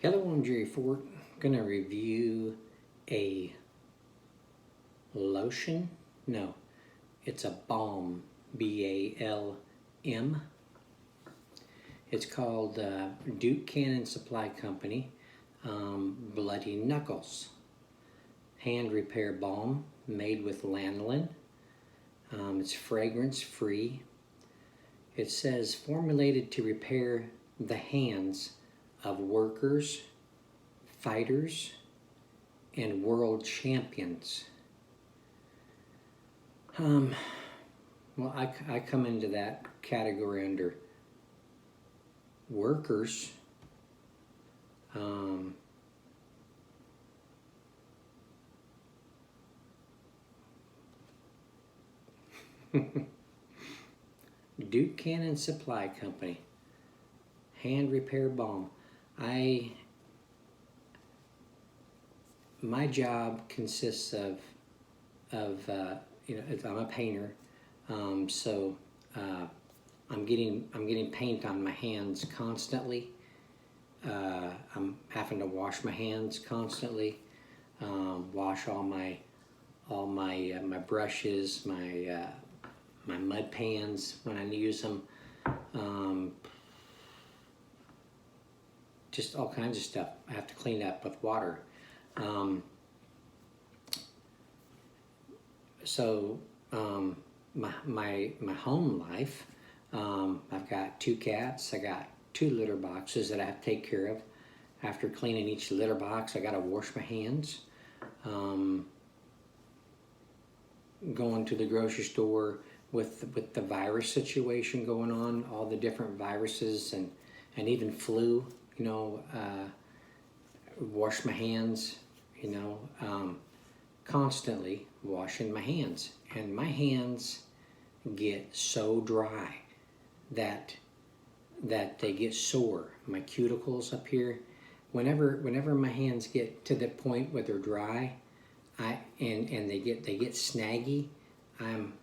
Hello, I'm Jerry Fort. Going to review a lotion. No, it's a balm, B-A-L-M. It's called Duke Cannon Supply Company, Bloody Knuckles. Hand repair balm made with lanolin. It's fragrance free. It says formulated to repair the hands of workers, fighters, and world champions. Well, I come into that category under workers. Duke Cannon Supply Company, hand repair balm. My job consists of I'm a painter, so I'm getting paint on my hands constantly. I'm having to wash my hands constantly, wash all my brushes, my mud pans when I use them, just all kinds of stuff I have to clean up with water. My home life, I've got 2 cats. I got 2 litter boxes that I have to take care of. After cleaning each litter box, I got to wash my hands. Going to the grocery store with the virus situation going on, all the different viruses and even flu, wash my hands, constantly washing my hands. And my hands get so dry that they get sore. My cuticles up here, whenever my hands get to the point where they're dry, and they get snaggy, I'm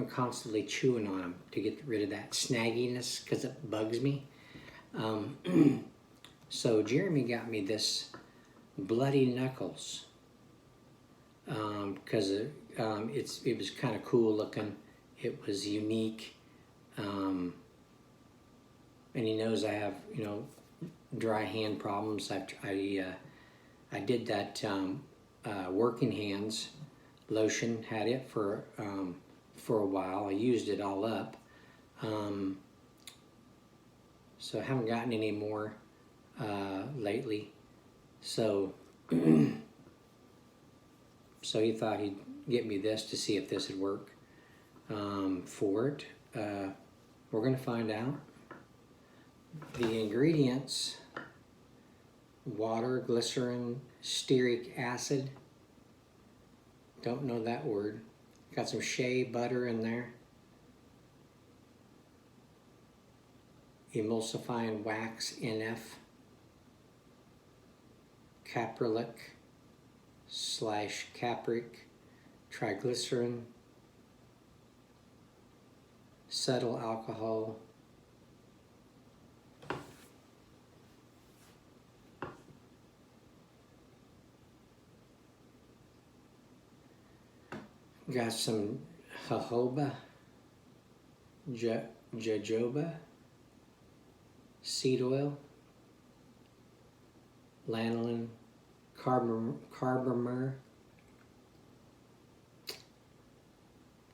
constantly chewing on them to get rid of that snagginess because it bugs me. So Jeremy got me this Bloody Knuckles because it was kind of cool looking. It was unique, and he knows I have dry hand problems. I did that working hands lotion, had it for a while. I used it all up, so I haven't gotten any more lately. So so he thought he'd get me this to see if this would work for it. We're gonna find out. The ingredients: water, glycerin, stearic acid. Don't know that word. Got some shea butter in there. Emulsifying wax NF. Caprylic / capric, triglycerin, cetyl alcohol, got some jojoba, seed oil, lanolin, carbomer.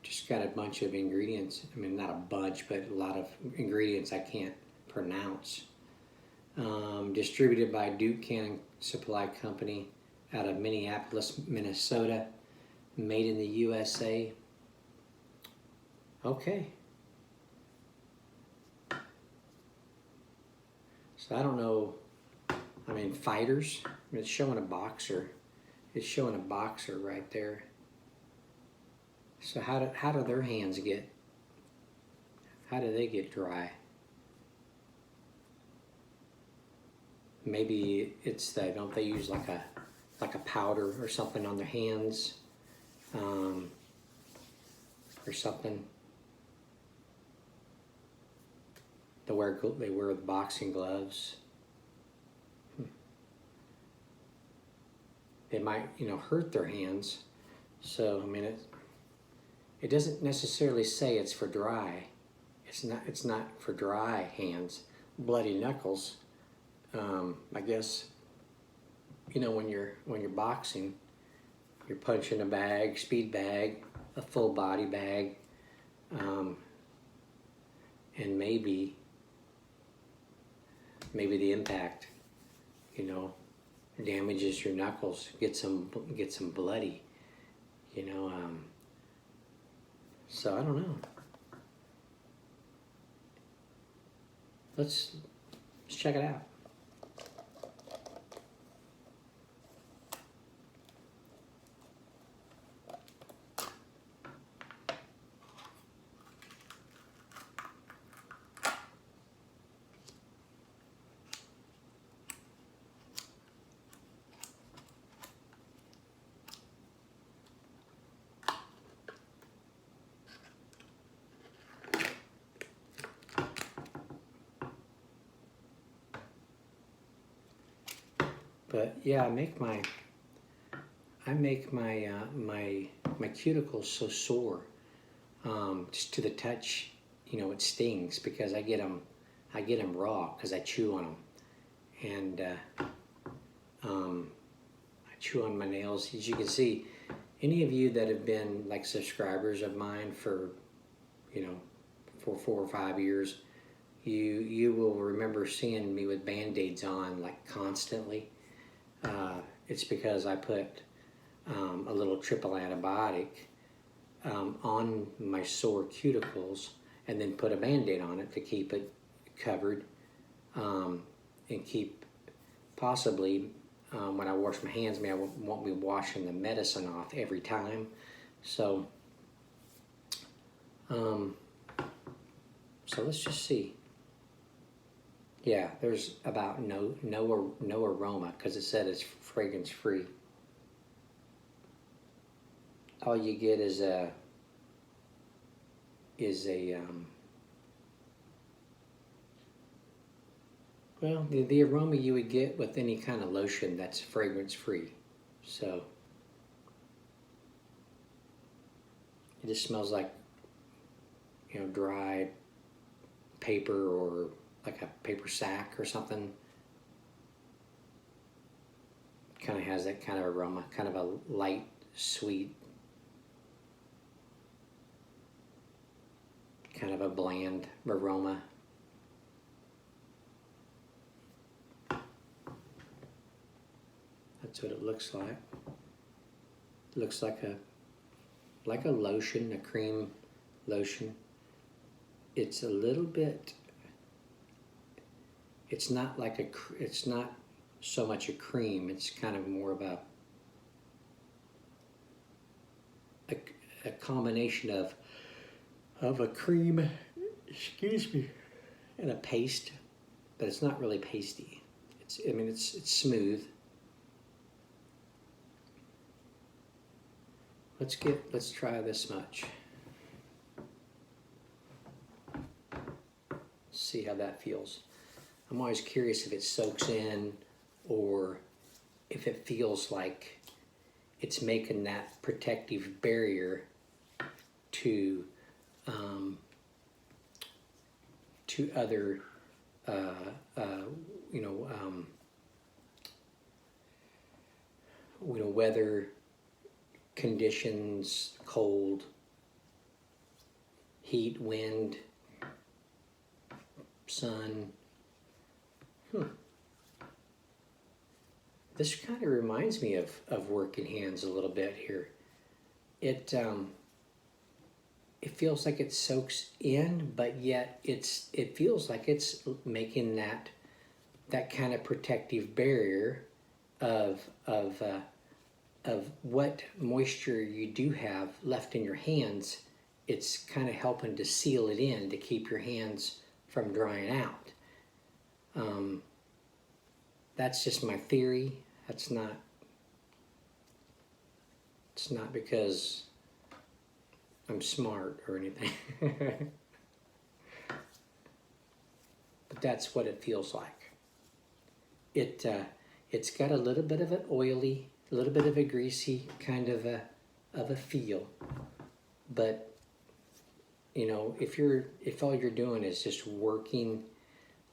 Just got a bunch of ingredients. I mean, not a bunch, but a lot of ingredients I can't pronounce. Distributed by Duke Cannon Supply Company out of Minneapolis, Minnesota. Made in the USA. Okay. So I don't know. I mean, fighters. It's showing a boxer. It's showing a boxer right there. So how do their hands get? How do they get dry? Maybe it's that don't they use like a powder or something on their hands, or something. They wear the boxing gloves. they might, hurt their hands. So, I mean, it doesn't necessarily say it's for dry. It's not for dry hands. Bloody knuckles. I guess, when you're boxing, you're punching a bag, speed bag, a full body bag, and maybe the impact, damages your knuckles, get some bloody, so I don't know. Let's check it out. But yeah, I make my my cuticles so sore, just to the touch. It stings because I get them raw because I chew on them, and I chew on my nails. As you can see, any of you that have been like subscribers of mine for for 4 or 5 years, you will remember seeing me with Band-Aids on like constantly. It's because I put a little triple antibiotic on my sore cuticles and then put a Band-Aid on it to keep it covered, and keep possibly, when I wash my hands, I won't be washing the medicine off every time. So, so let's just see. Yeah, there's about no aroma because it said it's fragrance free. All you get is a well, the aroma you would get with any kind of lotion that's fragrance free. So it just smells like dry paper or like a paper sack or something. Kind of has that kind of aroma, kind of a light, sweet, kind of a bland aroma. That's what it looks like. It looks like a lotion, a cream lotion. It's a little bit. It's not so much a cream. It's kind of more of a combination of a cream, excuse me, and a paste, but it's not really pasty. It's smooth. Let's try this much. See how that feels. I'm always curious if it soaks in or if it feels like it's making that protective barrier to other weather conditions, cold, heat, wind, sun. This kind of reminds me of working hands a little bit here. It feels like it soaks in, but yet it feels like it's making that kind of protective barrier of what moisture you do have left in your hands. It's kind of helping to seal it in to keep your hands from drying out. That's just my theory. It's not because I'm smart or anything. But that's what it feels like. It's got a little bit of an oily a little bit of a greasy kind of a feel. But you know, if all you're doing is just working,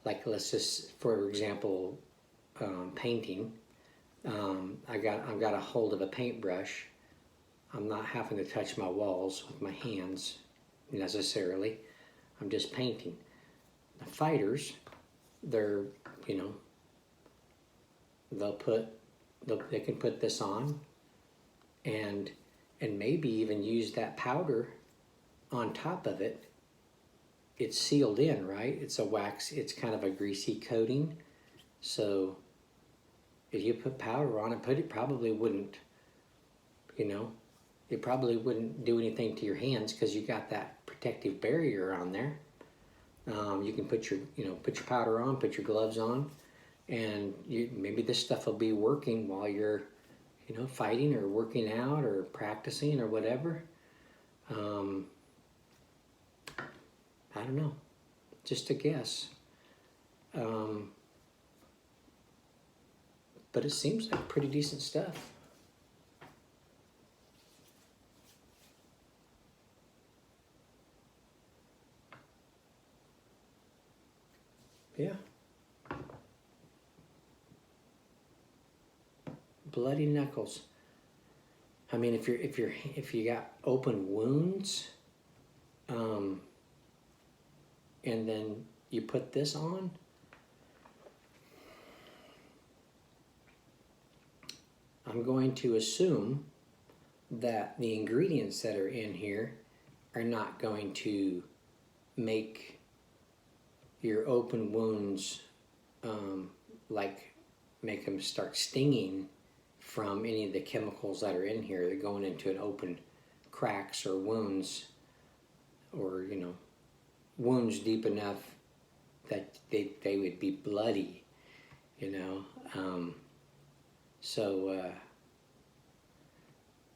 like let's just, for example, painting. I've got a hold of a paintbrush. I'm not having to touch my walls with my hands necessarily. I'm just painting. The fighters, they're, you know, they can put this on and maybe even use that powder on top of it. It's sealed in, right? It's a wax, it's kind of a greasy coating. So if you put powder on it, it probably wouldn't, you know, it probably wouldn't do anything to your hands because you got that protective barrier on there. You can put your powder on, put your gloves on, and maybe this stuff will be working while you're, you know, fighting or working out or practicing or whatever. I don't know, just a guess. But it seems like pretty decent stuff. Yeah. Bloody knuckles. I mean, if you got open wounds, and then you put this on, I'm going to assume that the ingredients that are in here are not going to make your open wounds make them start stinging from any of the chemicals that are in here. They're going into an open cracks or wounds, or, you know, wounds deep enough that they would be bloody, you know.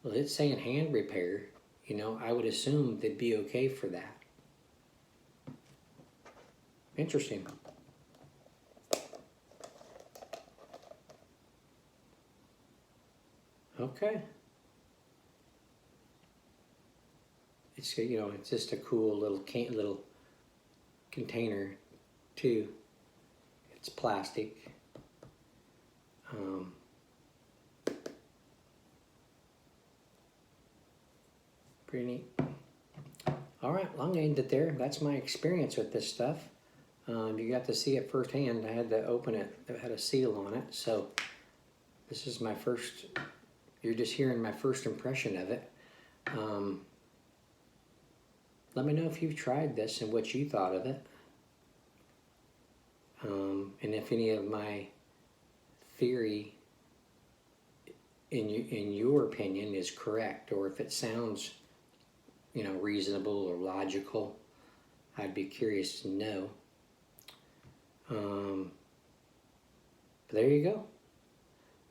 Well, it's saying hand repair, you know, I would assume they'd be okay for that. Interesting. Okay. It's, you know, it's just a cool little container too. It's plastic. Pretty neat. All right, well, I'm gonna end it there. That's my experience with this stuff. You got to see it firsthand. I had to open it. It had a seal on it, so this is my first. You're just hearing my first impression of it. Let me know if you've tried this and what you thought of it. And if any of my theory, in your opinion, is correct, or if it sounds, you know, reasonable or logical, I'd be curious to know. But there you go.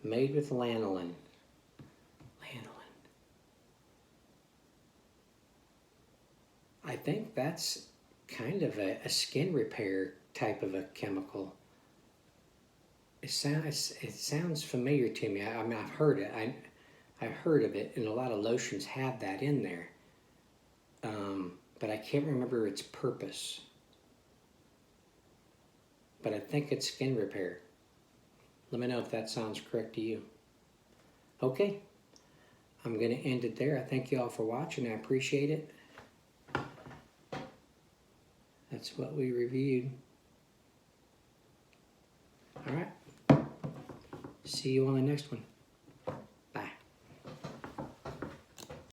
Made with lanolin. I think that's kind of a skin repair type of a chemical. It sounds familiar to me. I mean, I've heard it. I've heard of it, and a lot of lotions have that in there. But I can't remember its purpose. But I think it's skin repair. Let me know if that sounds correct to you. Okay, I'm going to end it there. I thank you all for watching. I appreciate it. That's what we reviewed. All right. See you on the next one.